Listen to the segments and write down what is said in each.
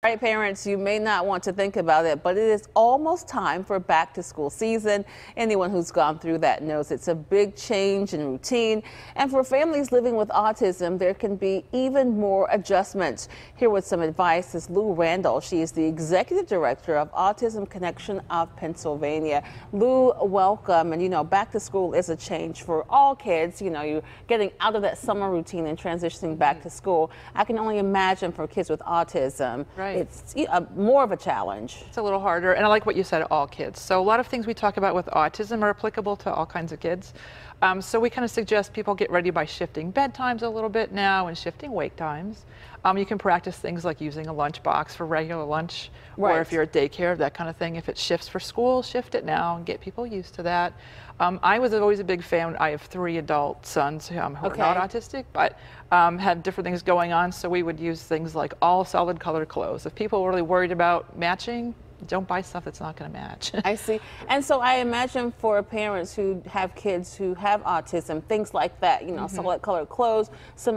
Right, parents, you may not want to think about it, but it is almost time for back to school season. Anyone who's gone through that knows it's a big change in routine. And for families living with autism, there can be even more adjustments. Here with some advice is Lou Randall. She is the executive director of Autism Connection of Pennsylvania. Lou, welcome. And you know, back to school is a change for all kids. You know, you're getting out of that summer routine and transitioning back to school. I can only imagine for kids with autism. Right. It's more of a challenge. It's a little harder, and I like what you said, all kids. So a lot of things we talk about with autism are applicable to all kinds of kids. So we kind of suggest people get ready by shifting bedtimes a little bit now and shifting wake times. You can practice things like using a lunchbox for regular lunch, or if you're at daycare, that kind of thing. If it shifts for school, shift it now and get people used to that. I was always a big fan. I have 3 adult sons who are not autistic, but had different things going on. So we would use things like all solid color clothes. If people were really worried about matching, don't buy stuff that's not going to match. I see. And so I imagine for parents who have kids who have autism, things like that, you know, solid colored clothes,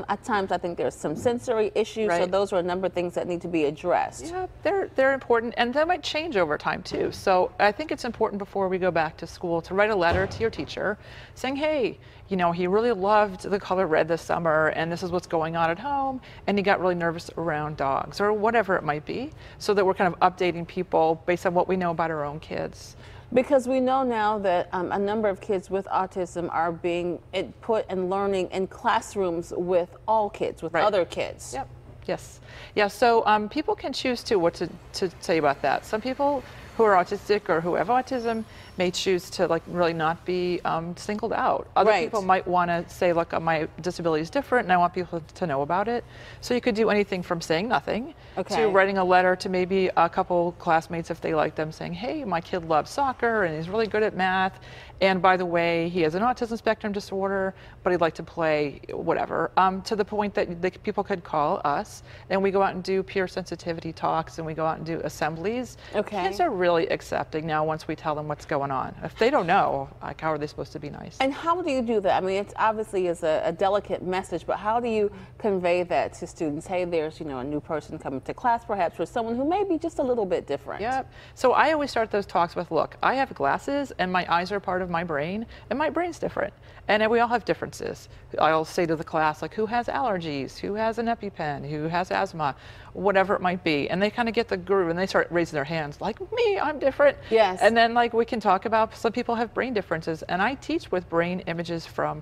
at times I think there's some sensory issues, so those are a number of things that need to be addressed. Yeah, they're important, and they might change over time too. So I think it's important before we go back to school to write a letter to your teacher saying, hey, you know, he really loved the color red this summer, and this is what's going on at home, and he got really nervous around dogs, or whatever it might be, so that we're kind of updating people based on what we know about our own kids. Because we know now that a number of kids with autism are being put and learning in classrooms with all kids, with other kids. Yep. Yes. Yeah, so people can choose what to say about that. Some people who are autistic or who have autism may choose to really not be singled out. Other people might want to say, look, my disability is different and I want people to know about it. So you could do anything from saying nothing to writing a letter to maybe a couple classmates if they like them, saying, hey, my kid loves soccer and he's really good at math. And by the way, he has an autism spectrum disorder, but he'd like to play whatever, to the point that people could call us, and we go out and do peer sensitivity talks, and we go out and do assemblies. Kids are really accepting now once we tell them what's going on. If they don't know, like, how are they supposed to be nice? And how do you do that? I mean, it's obviously is a delicate message, but how do you convey that to students? Hey, there's, you know, a new person coming to class, perhaps, or someone who may be just a little bit different. Yep. So I always start those talks with, look, I have glasses, and my eyes are part of my brain, and my brain's different, and we all have differences. I'll say to the class, like, who has allergies, who has an EpiPen, who has asthma, whatever it might be, and they kind of get the groove, and they start raising their hands, like, me, I'm different. Yes. And then, like, we can talk about, some people have brain differences, and I teach with brain images from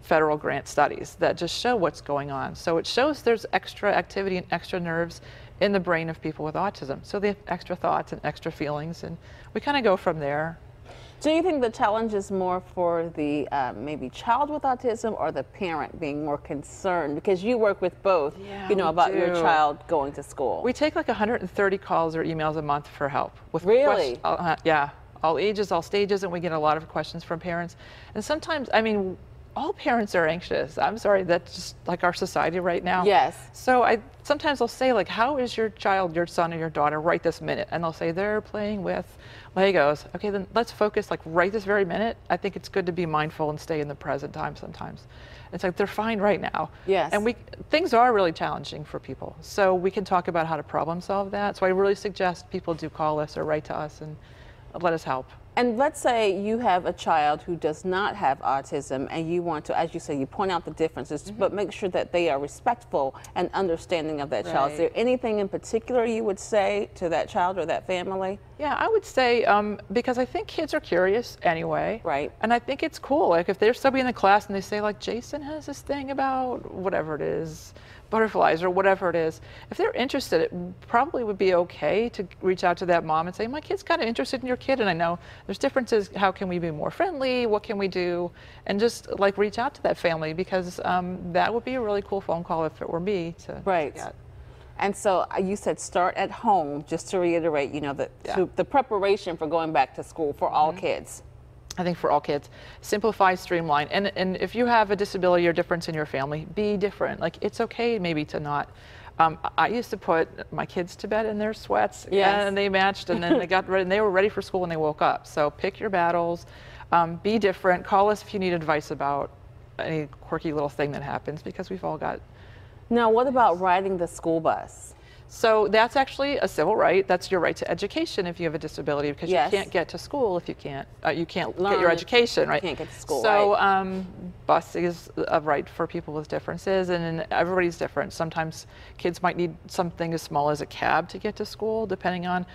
federal grant studies that just show what's going on. So it shows there's extra activity and extra nerves in the brain of people with autism. So they have extra thoughts and extra feelings, and we kind of go from there. Do you think the challenge is more for the maybe child with autism, or the parent being more concerned? Because you work with both, you know, about your child going to school. We take like 130 calls or emails a month for help. With really? Yeah, all ages, all stages, and we get a lot of questions from parents. And sometimes, I mean, all parents are anxious. I'm sorry, that's just like our society right now. Yes. So sometimes I'll say, like, how is your child, your son or your daughter right this minute? And they'll say they're playing with Legos. Okay, then let's focus, like, right this very minute. I think it's good to be mindful and stay in the present time sometimes. It's like they're fine right now. Yes. And things are really challenging for people. So we can talk about how to problem solve that. So I really suggest people do call us or write to us and let us help. And let's say you have a child who does not have autism, and you want to, as you say, you point out the differences, but make sure that they are respectful and understanding of that child. Is there anything in particular you would say to that child or that family? Yeah, I would say, because I think kids are curious anyway. Right. And I think it's cool. Like, if there's somebody in the class and they say, like, Jason has this thing about whatever it is, butterflies or whatever it is, if they're interested, it probably would be okay to reach out to that mom and say, my kid's kind of interested in your kid, and I know there's differences. How can we be more friendly? What can we do? And just, like, reach out to that family, because that would be a really cool phone call if it were me to get. And so you said start at home, just to reiterate, you know, the preparation for going back to school for all kids. I think for all kids, simplify, streamline. And if you have a disability or difference in your family, be different. Like, it's okay maybe to not. I used to put my kids to bed in their sweats, and they matched, and then they got ready, and they were ready for school when they woke up. So pick your battles, be different. Call us if you need advice about any quirky little thing that happens, because we've all got. Now, what about riding the school bus? So that's actually a civil right. That's your right to education if you have a disability, because Yes. you can't get to school if you can't Learn get your education, right? You can't get to school, so, right. bus is a right for people with differences, and everybody's different. Sometimes kids might need something as small as a cab to get to school, depending on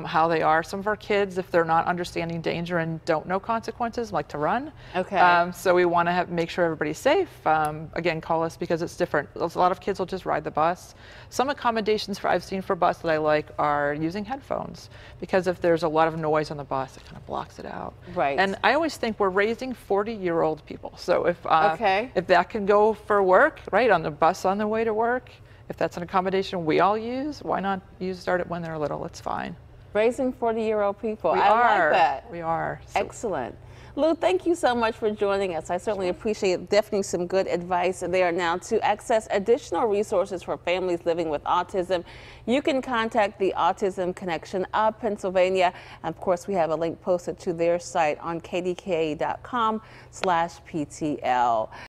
how they are. Some of our kids, if they're not understanding danger and don't know consequences, like to run. Okay. So we want to make sure everybody's safe. Again, call us because it's different. A lot of kids will just ride the bus. Some accommodations I've seen for bus that I like are using headphones, because if there's a lot of noise on the bus, it kind of blocks it out. Right. And I always think we're raising 40-year-old people. So if Okay. if that can go for work, right, on the bus on the way to work, if that's an accommodation we all use, why not start it when they're little? It's fine. Raising 40-year-old people. We I are. like that. We are. So. Excellent. Lou, thank you so much for joining us. I certainly appreciate definitely some good advice there. Now, to access additional resources for families living with autism, you can contact the Autism Connection of Pennsylvania. And of course, we have a link posted to their site on kdka.com/PTL.